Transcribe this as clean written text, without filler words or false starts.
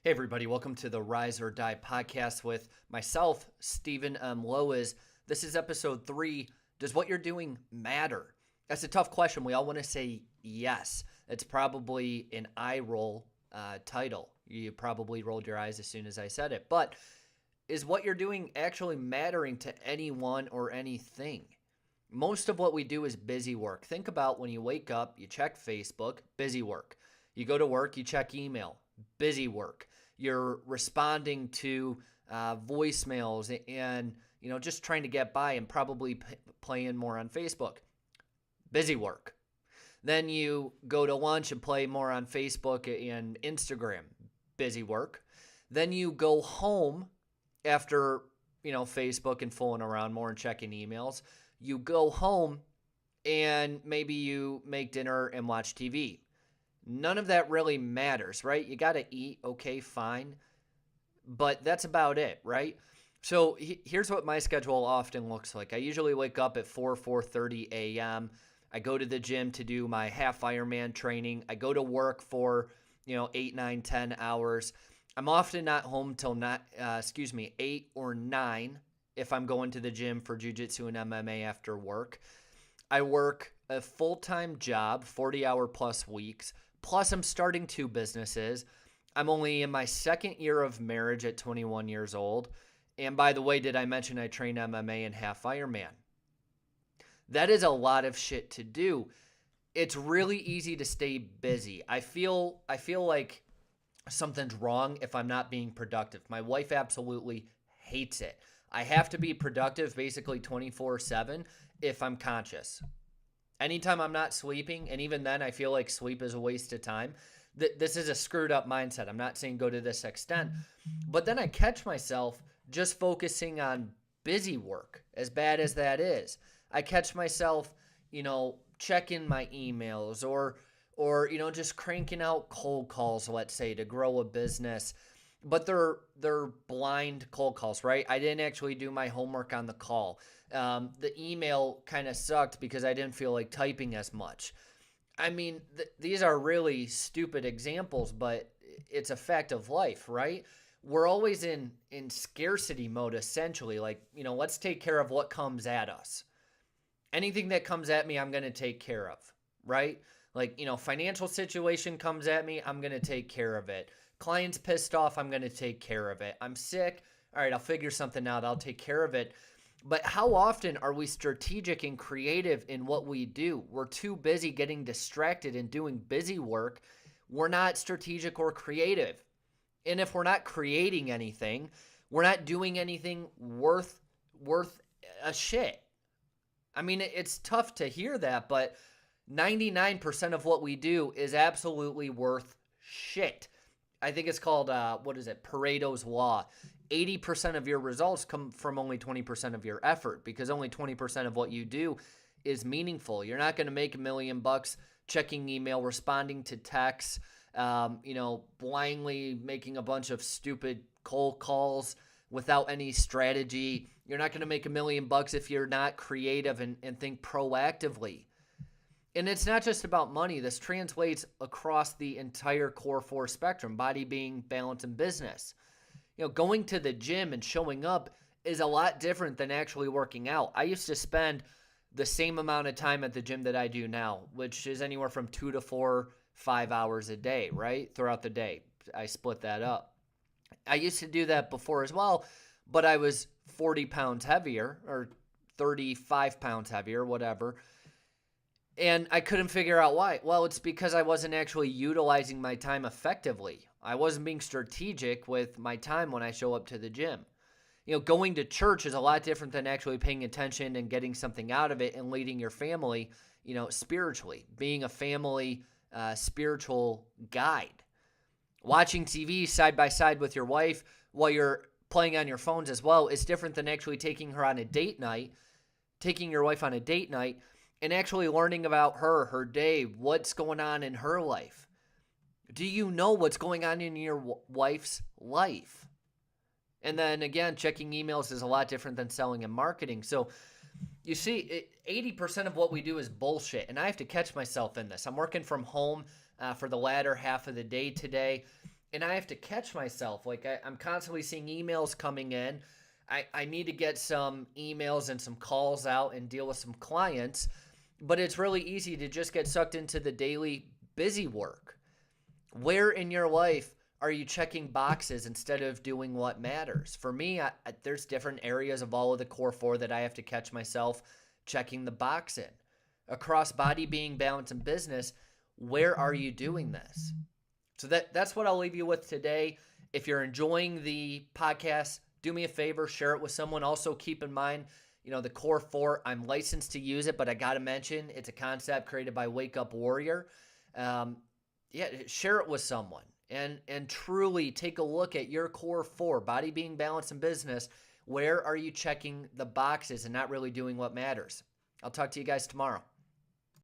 Hey, everybody, welcome to the Rise or Die podcast with myself, Stephen M. Lowisz. This is episode 3. Does what you're doing matter? That's a tough question. We all want to say yes. It's probably an eye roll title. You probably rolled your eyes as soon as I said it. But is what you're doing actually mattering to anyone or anything? Most of what we do is busy work. Think about when you wake up, you check Facebook, busy work. You go to work, you check email, busy work. You're responding to voicemails and just trying to get by and probably playing more on Facebook, busy work. Then you go to lunch and play more on Facebook and Instagram, busy work. Then you go home after Facebook and fooling around more and checking emails. You go home and maybe you make dinner and watch TV. None of that really matters, right? You got to eat, okay, fine. But that's about it, right? So here's what my schedule often looks like. I usually wake up at 4:30 a.m. I go to the gym to do my half Ironman training. I go to work for 8, 9, 10 hours. I'm often not home till 8 or 9 if I'm going to the gym for jiu-jitsu and MMA after work. I work a full-time job, 40-hour plus weeks. Plus, I'm starting 2 businesses. I'm only in my 2nd year of marriage at 21 years old. And by the way, did I mention I train MMA and half Ironman? That is a lot of shit to do. It's really easy to stay busy. I feel like something's wrong if I'm not being productive. My wife absolutely hates it. I have to be productive basically 24/7 if I'm conscious. Anytime I'm not sleeping, and even then I feel like sleep is a waste of time. This is a screwed up mindset. I'm not saying go to this extent. But then I catch myself just focusing on busy work, as bad as that is. I catch myself, checking my emails or just cranking out cold calls, let's say, to grow a business. But they're blind cold calls, right? I didn't actually do my homework on the call. The email kind of sucked because I didn't feel like typing as much. I mean, these are really stupid examples, but it's a fact of life, right? We're always in scarcity mode, essentially. Like, let's take care of what comes at us. Anything that comes at me, I'm going to take care of, right? Like, financial situation comes at me, I'm going to take care of it. Client's pissed off, I'm going to take care of it. I'm sick, all right, I'll figure something out, I'll take care of it. But how often are we strategic and creative in what we do? We're too busy getting distracted and doing busy work. We're not strategic or creative. And if we're not creating anything, we're not doing anything worth a shit. I mean, it's tough to hear that, but 99% of what we do is absolutely worth shit. I think it's called, Pareto's Law. 80% of your results come from only 20% of your effort because only 20% of what you do is meaningful. You're not going to make $1 million checking email, responding to texts, blindly making a bunch of stupid cold calls without any strategy. You're not going to make $1 million if you're not creative and think proactively. And it's not just about money. This translates across the entire core 4 spectrum: body, being, balance, and business. Going to the gym and showing up is a lot different than actually working out. I used to spend the same amount of time at the gym that I do now, which is anywhere from 2 to 4, 5 hours a day, right? Throughout the day. I split that up. I used to do that before as well, but I was 40 pounds heavier or 35 pounds heavier, whatever. And I couldn't figure out why. Well, it's because I wasn't actually utilizing my time effectively. I wasn't being strategic with my time when I show up to the gym. Going to church is a lot different than actually paying attention and getting something out of it and leading your family, spiritually. Being a family spiritual guide. Watching TV side by side with your wife while you're playing on your phones as well is different than actually taking your wife on a date night, and actually learning about her day, what's going on in her life. Do you know what's going on in your wife's life? And then again, checking emails is a lot different than selling and marketing. So you see, 80% of what we do is bullshit, and I have to catch myself in this. I'm working from home for the latter half of the day today, And I have to catch myself. Like I'm constantly seeing emails coming in. I need to get some emails and some calls out and deal with some clients. But it's really easy to just get sucked into the daily busy work. Where in your life are you checking boxes instead of doing what matters? For me, there's different areas of all of the core four that I have to catch myself checking the box in. Across body, being, balance, and business, where are you doing this? So that's what I'll leave you with today. If you're enjoying the podcast, do me a favor, share it with someone. Also keep in mind, the core four, I'm licensed to use it, but I got to mention it's a concept created by Wake Up Warrior. Share it with someone and truly take a look at your core four, body, being, balance, and business. Where are you checking the boxes and not really doing what matters? I'll talk to you guys tomorrow.